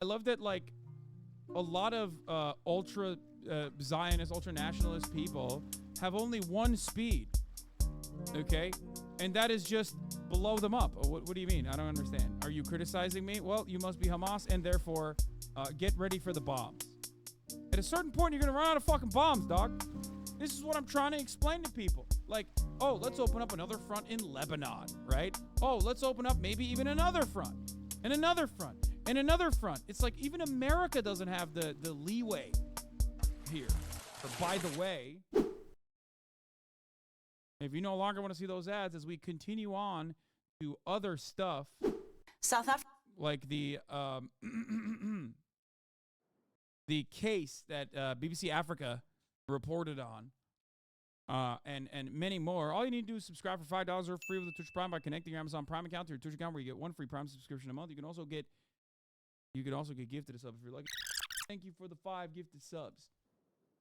I love that, like, a lot of ultra Zionist, ultra nationalist people have only one speed, okay? And that is just blow them up. What do you mean? I don't understand. Are you criticizing me? Well, you must be Hamas, and therefore get ready for the bombs. At a certain point, you're going to run out of fucking bombs, dog. This is what I'm trying to explain to people. Like, oh, let's open up another front in Lebanon, right? Oh, let's open up maybe even another front, and another front, and another front. It's like even America doesn't have the leeway here. But by the way, if you no longer want to see those ads, as we continue on to other stuff, South Africa, like the the case that BBC Africa reported on, and many more. All you need to do is subscribe for $5 or free with the Twitch Prime by connecting your Amazon Prime account to your Twitch account, where you get one free Prime subscription a month. You can also get gifted a sub if you're lucky. Thank you for the 5 gifted subs.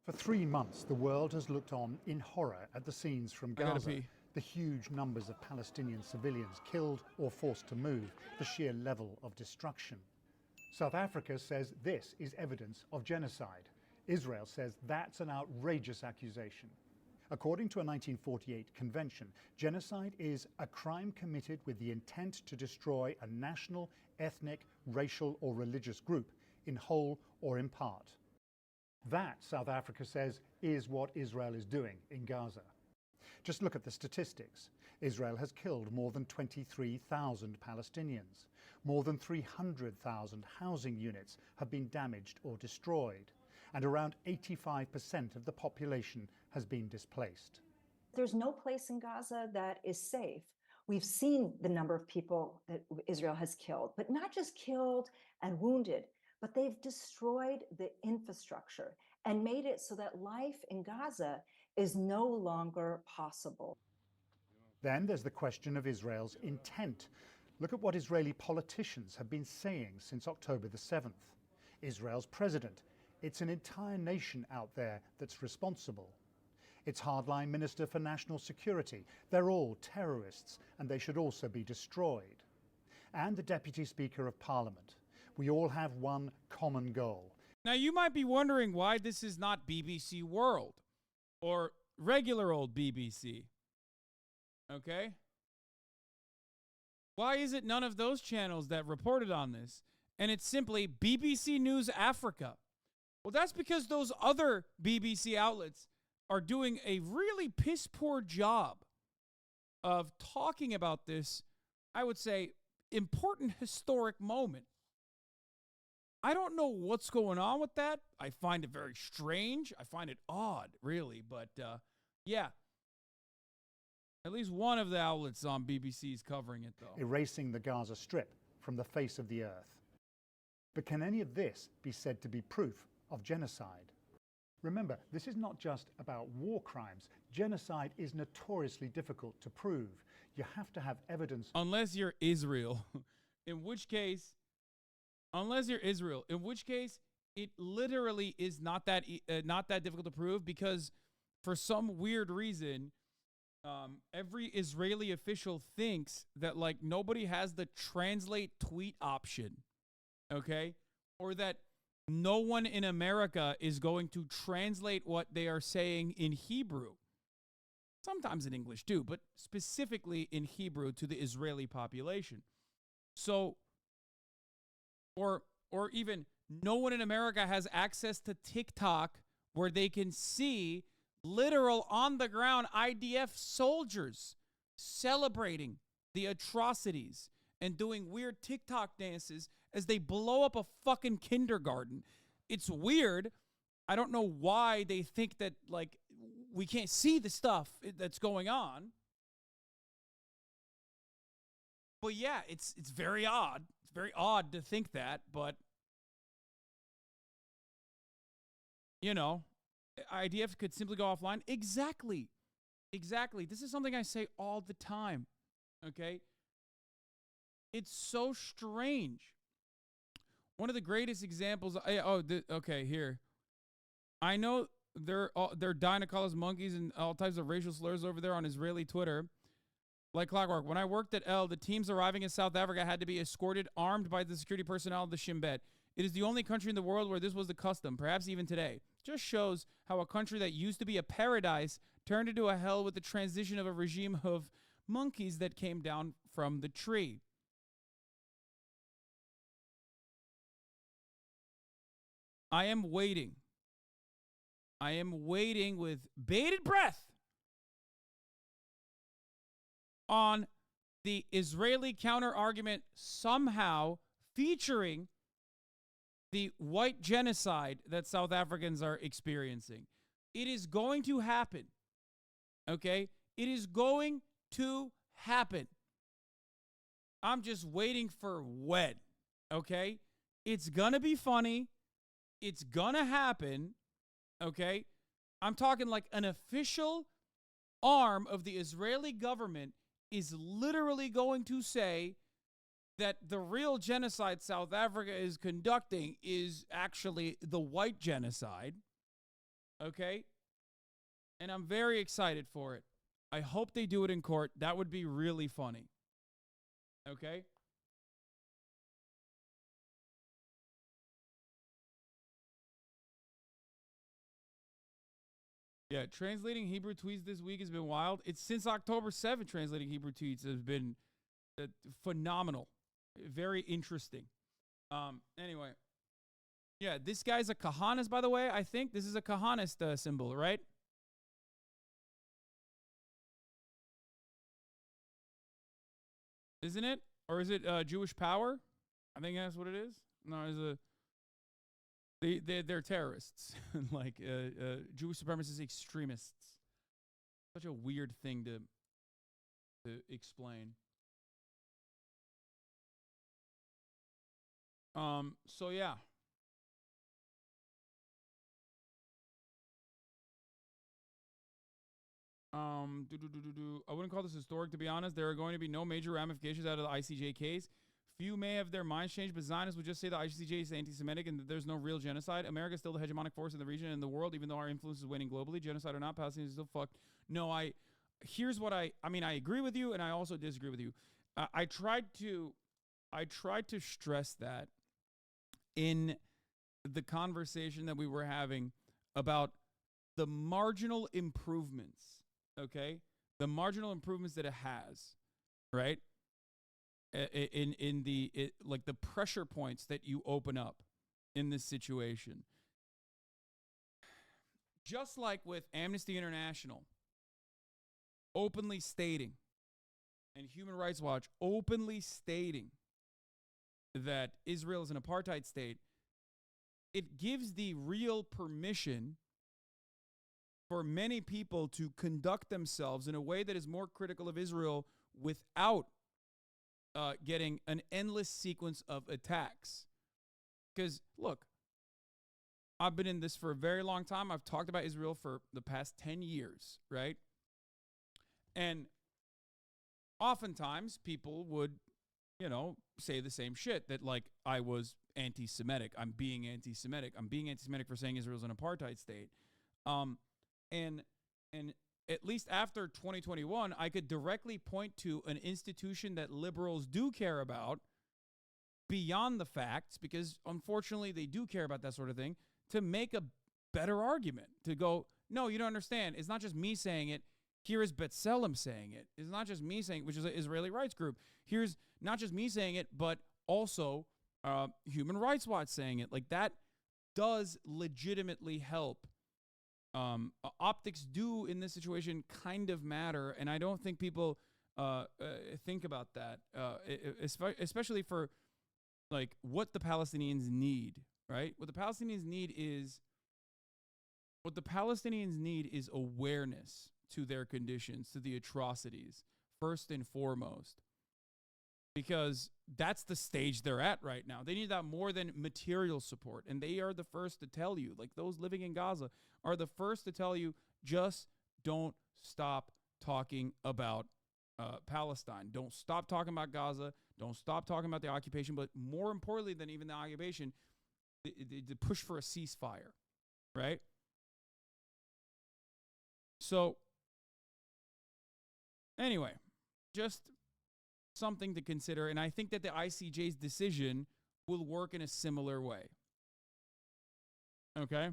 For 3 months, the world has looked on in horror at the scenes from Gaza. The huge numbers of Palestinian civilians killed or forced to move, the sheer level of destruction. South Africa says this is evidence of genocide. Israel says that's an outrageous accusation. According to a 1948 convention, genocide is a crime committed with the intent to destroy a national, ethnic, racial, or religious group in whole or in part. That, South Africa says, is what Israel is doing in Gaza. Just look at the statistics. Israel has killed more than 23,000 Palestinians. More than 300,000 housing units have been damaged or destroyed. And around 85% of the population has been displaced. there's no place in Gaza that is safe. We've seen the number of people that Israel has killed, but not just killed and wounded, but they've destroyed the infrastructure and made it so that life in Gaza is no longer possible. Then there's the question of Israel's intent. Look at what Israeli politicians have been saying since October the 7th. Israel's president, it's an entire nation out there that's responsible. Its hardline Minister for National Security, they're all terrorists and they should also be destroyed. And the Deputy Speaker of Parliament. We all have one common goal. Now you might be wondering why this is not BBC World or regular old BBC. Okay? Why is it none of those channels that reported on this? And it's simply BBC News Africa. Well, that's because those other BBC outlets are doing a really piss poor job of talking about this, I would say, important historic moment. I don't know what's going on with that. I find it very strange. I find it odd, really. But, yeah. At least one of the outlets on BBC is covering it, though. Erasing the Gaza Strip from the face of the earth. But can any of this be said to be proof of genocide? Remember, this is not just about war crimes. Genocide is notoriously difficult to prove. You have to have evidence. Unless you're Israel, in which case, it literally is not that difficult to prove, because for some weird reason, every Israeli official thinks that, like, nobody has the translate tweet option, okay? Or that no one in America is going to translate what they are saying in Hebrew. Sometimes in English too, but specifically in Hebrew to the Israeli population. So, or even no one in America has access to TikTok where they can see literal on-the-ground IDF soldiers celebrating the atrocities and doing weird TikTok dances as they blow up a fucking kindergarten. It's weird. I don't know why they think that, like, we can't see the stuff that's going on. But yeah, it's very odd. It's very odd to think that, but, you know, IDF could simply go offline. Exactly. This is something I say all the time. Okay? It's so strange. One of the greatest examples. Okay, here. I know they're dying to call us monkeys and all types of racial slurs over there on Israeli Twitter. Like clockwork. When I worked at the teams arriving in South Africa had to be escorted, armed by the security personnel of the Shin Bet. It is the only country in the world where this was the custom, perhaps even today. Just shows how a country that used to be a paradise turned into a hell with the transition of a regime of monkeys that came down from the tree. I am waiting. I am waiting with bated breath on the Israeli counter-argument somehow featuring the white genocide that South Africans are experiencing. It is going to happen. Okay? It is going to happen. I'm just waiting for when. Okay? It's going to be funny. It's going to happen. Okay? I'm talking like an official arm of the Israeli government is literally going to say that the real genocide South Africa is conducting is actually the white genocide. Okay? And I'm very excited for it. I hope they do it in court. That would be really funny. Okay? Yeah, translating Hebrew tweets this week has been wild. It's since October 7th, translating Hebrew tweets has been phenomenal. Very interesting. Anyway. Yeah, this guy's a Kahanas, by the way. I think this is a Kahanist symbol, right? Isn't it? Or is it Jewish power? I think that's what it is. No, they're terrorists, like Jewish supremacist extremists. Such a weird thing to explain. So yeah. I wouldn't call this historic, to be honest. There are going to be no major ramifications out of the ICJ case. Few may have their minds changed, but Zionists would just say the ICJ is anti-Semitic and that there's no real genocide. America is still the hegemonic force in the region and in the world, even though our influence is waning globally. Genocide or not, Palestinians are still fucked. No, here's what I agree with you, and I also disagree with you. I tried to stress that in the conversation that we were having about the marginal improvements, okay? The marginal improvements that it has, right? In the pressure points that you open up in this situation. Just like with Amnesty International openly stating, and Human Rights Watch openly stating that Israel is an apartheid state, it gives the real permission for many people to conduct themselves in a way that is more critical of Israel without getting an endless sequence of attacks. Because, look, I've been in this for a very long time. I've talked about Israel for the past 10 years, right? And oftentimes people would, say the same shit, that, like, I was anti-Semitic. I'm being anti-Semitic. I'm being anti-Semitic for saying Israel's an apartheid state. And at least after 2021, I could directly point to an institution that liberals do care about beyond the facts, because unfortunately they do care about that sort of thing, to make a better argument, to go, no, you don't understand. It's not just me saying it. Here is B'Tselem saying it. It's not just me saying it, which is an Israeli rights group. Here's not just me saying it, but also Human Rights Watch saying it. Like, that does legitimately help. Optics do, in this situation, kind of matter, and I don't think people think about that, especially for, like, what the Palestinians need, right? What the Palestinians need is awareness to their conditions, to the atrocities, first and foremost. Because that's the stage they're at right now. They need that more than material support. And they are the first to tell you, like those living in Gaza are the first to tell you, just don't stop talking about Palestine. Don't stop talking about Gaza. Don't stop talking about the occupation. But more importantly than even the occupation, the push for a ceasefire, right? So, anyway, just something to consider. And I think that the ICJ's decision will work in a similar way. Okay?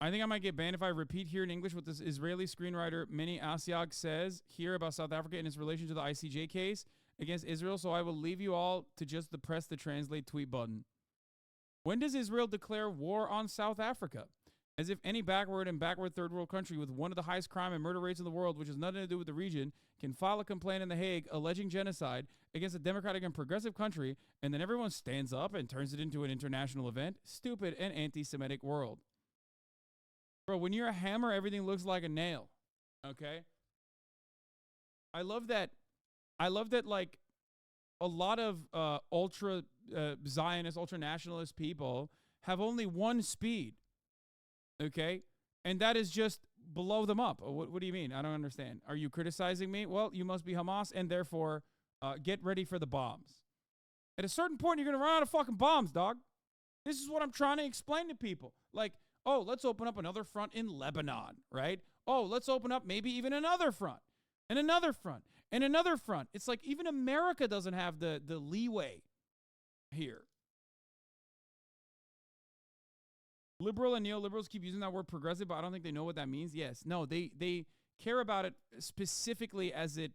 I think I might get banned if I repeat here in English what this Israeli screenwriter Mini Asiag says here about South Africa in its relation to the ICJ case against Israel, so I will leave you all to just press the translate tweet button. When does Israel declare war on South Africa? As if any backward third world country with one of the highest crime and murder rates in the world, which has nothing to do with the region, can file a complaint in The Hague alleging genocide against a democratic and progressive country, and then everyone stands up and turns it into an international event. Stupid and anti-Semitic world. Bro, when you're a hammer, everything looks like a nail. Okay? I love that, like, a lot of ultra Zionist, ultra nationalist people have only one speed. Okay? And that is just blow them up. What do you mean? I don't understand. Are you criticizing me? Well, you must be Hamas, and therefore get ready for the bombs. At a certain point, you're going to run out of fucking bombs, dog. This is what I'm trying to explain to people. Like, oh, let's open up another front in Lebanon, right? Oh, let's open up maybe even another front, and another front, and another front. It's like even America doesn't have the leeway here. Liberal and neoliberals keep using that word progressive, but I don't think they know what that means. Yes. No, they care about it specifically as it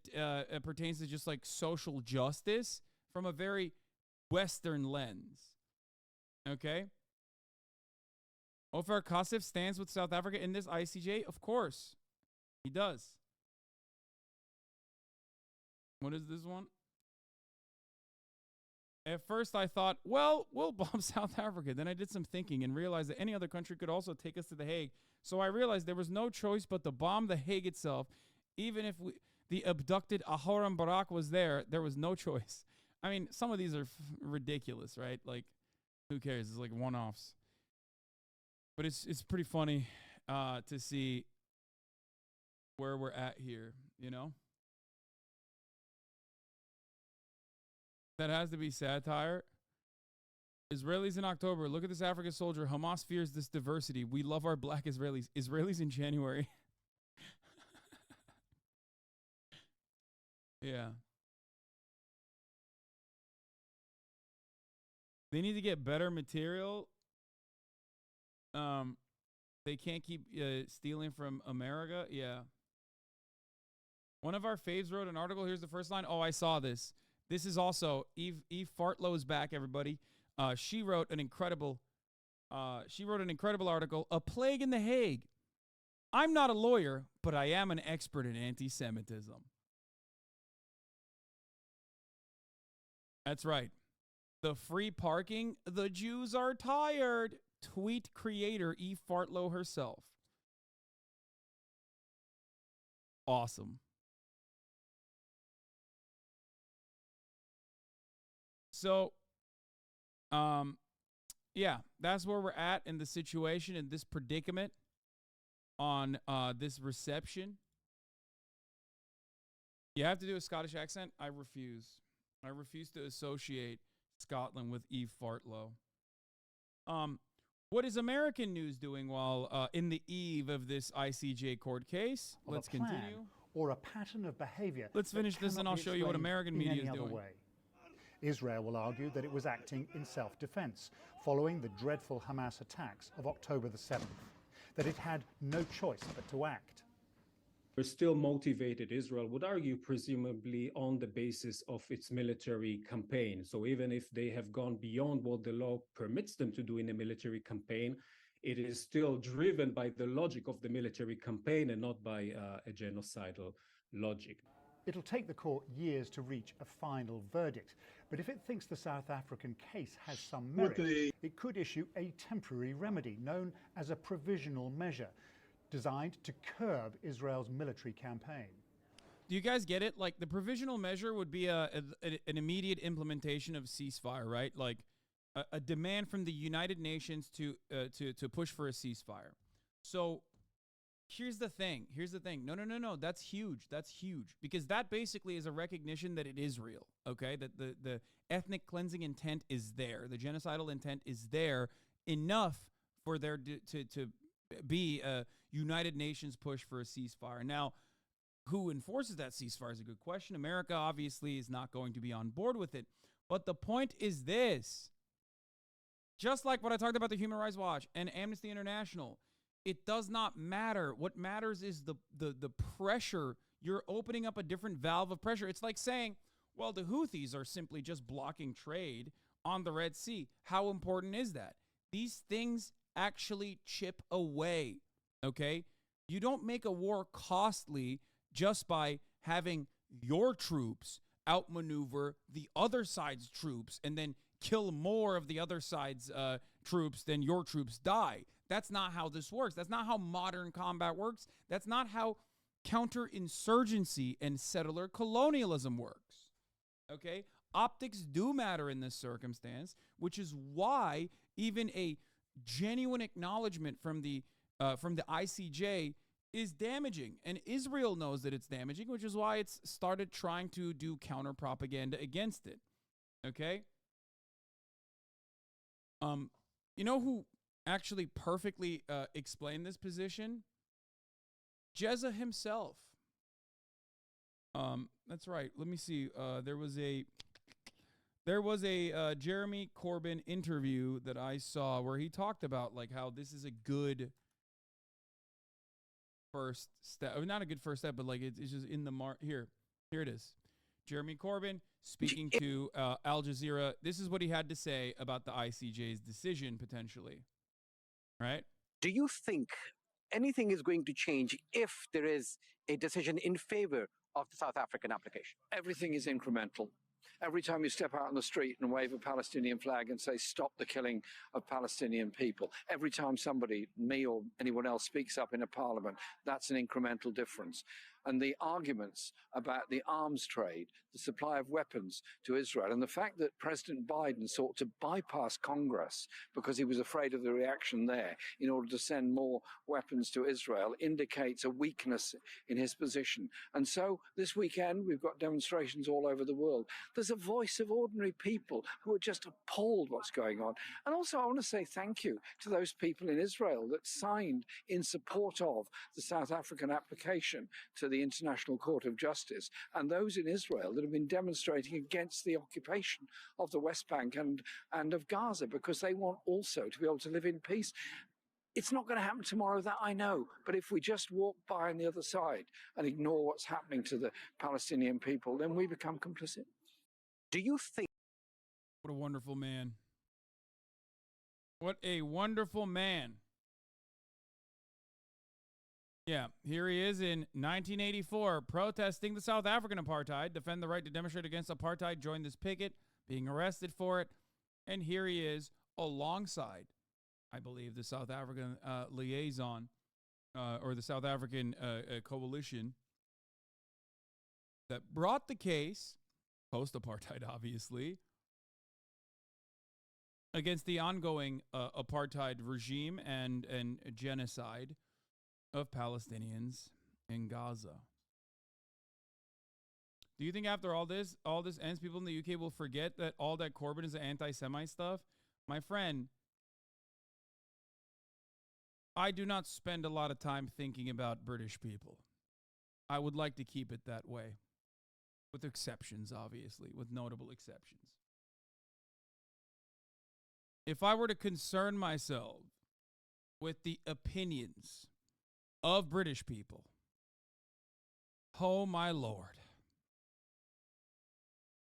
pertains to just like social justice from a very Western lens. Okay? Ofer Kasif stands with South Africa in this ICJ? Of course. He does. What is this one? At first, I thought, well, we'll bomb South Africa. Then I did some thinking and realized that any other country could also take us to The Hague. So I realized there was no choice but to bomb The Hague itself. Even if the abducted Ahoram Barak was there was no choice. I mean, some of these are ridiculous, right? Like, who cares? It's like one-offs. But it's pretty funny to see where we're at here, you know? That has to be satire. Israelis in October. Look at this African soldier. Hamas fears this diversity. We love our black Israelis. Israelis in January. Yeah. They need to get better material. They can't keep stealing from America. Yeah. One of our faves wrote an article. Here's the first line. Oh, I saw this. This is also Eve Fartlow is back, everybody. She wrote an incredible article, A Plague in The Hague. I'm not a lawyer, but I am an expert in anti-Semitism. That's right. The free parking, the Jews are tired. Tweet creator Eve Fartlow herself. Awesome. So, yeah, that's where we're at in the situation, in this predicament on this reception. You have to do a Scottish accent? I refuse. I refuse to associate Scotland with Eve Fartlow. What is American news doing while in the eve of this ICJ court case? Let's continue. Or a pattern of behavior. Let's finish this and I'll show you what American media is doing. Israel will argue that it was acting in self-defense following the dreadful Hamas attacks of October the 7th, that it had no choice but to act. We're still motivated, Israel would argue, presumably on the basis of its military campaign. So even if they have gone beyond what the law permits them to do in a military campaign, it is still driven by the logic of the military campaign and not by a genocidal logic. It'll take the court years to reach a final verdict, but if it thinks the South African case has some merit, it could issue a temporary remedy known as a provisional measure, designed to curb Israel's military campaign. Do you guys get it? Like, the provisional measure would be an immediate implementation of ceasefire, right? Like a demand from the United Nations to push for a ceasefire. So here's the thing. No. That's huge. Because that basically is a recognition that it is real, okay? That the ethnic cleansing intent is there. The genocidal intent is there enough for there to be a United Nations push for a ceasefire. Now, who enforces that ceasefire is a good question. America obviously is not going to be on board with it. But the point is this. Just like what I talked about the Human Rights Watch and Amnesty International, it does not matter. What matters is the pressure. You're opening up a different valve of pressure. It's like saying, well, the Houthis are simply just blocking trade on the Red Sea. How important is that? These things actually chip away, okay? You don't make a war costly just by having your troops outmaneuver the other side's troops and then kill more of the other side's troops than your troops die. That's not how this works. That's not how modern combat works. That's not how counterinsurgency and settler colonialism works. Okay? Optics do matter in this circumstance, which is why even a genuine acknowledgement from the ICJ is damaging. And Israel knows that it's damaging, which is why it's started trying to do counter propaganda against it. Okay? You know who actually perfectly explained this position? Jezza himself. That's right. Let me see. There was a Jeremy Corbyn interview that I saw where he talked about like how this is a good first step. Not a good first step, but like it's just in the here it is. Jeremy Corbyn speaking to Al Jazeera. This is what he had to say about the ICJ's decision potentially. Right? Do you think anything is going to change if there is a decision in favor of the South African application? Everything is incremental. Every time you step out on the street and wave a Palestinian flag and say, stop the killing of Palestinian people, every time somebody, me or anyone else, speaks up in a parliament, that's an incremental difference. And the arguments about the arms trade, the supply of weapons to Israel, and the fact that President Biden sought to bypass Congress because he was afraid of the reaction there in order to send more weapons to Israel indicates a weakness in his position. And so this weekend, we've got demonstrations all over the world. There's a voice of ordinary people who are just appalled what's going on. And also, I want to say thank you to those people in Israel that signed in support of the South African application to the International Court of Justice, and those in Israel that have been demonstrating against the occupation of the West Bank and of Gaza, because they want also to be able to live in peace. It's not going to happen tomorrow, that I know, but if we just walk by on the other side and ignore what's happening to the Palestinian people, then we become complicit. Do you think... What a wonderful man. What a wonderful man. Yeah, here he is in 1984, protesting the South African apartheid, defend the right to demonstrate against apartheid, join this picket, being arrested for it. And here he is alongside, I believe, the South African liaison or the South African coalition that brought the case, post-apartheid obviously, against the ongoing apartheid regime and genocide of Palestinians in Gaza. Do you think after all this ends, people in the UK will forget that all that Corbyn is anti-Semite stuff? My friend, I do not spend a lot of time thinking about British people. I would like to keep it that way. With exceptions, obviously, with notable exceptions. If I were to concern myself with the opinions of British people, oh my Lord.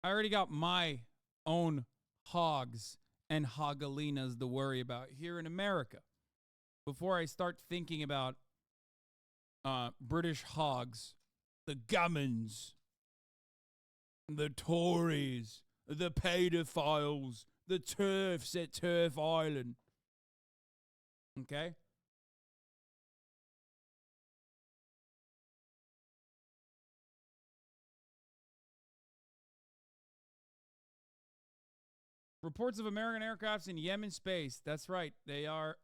I already got my own hogs and hogalinas to worry about here in America before I start thinking about British hogs, the gammons, the Tories, the paedophiles, the TERFs at Turf Island. Okay? Reports of American aircrafts in Yemen space. That's right. They are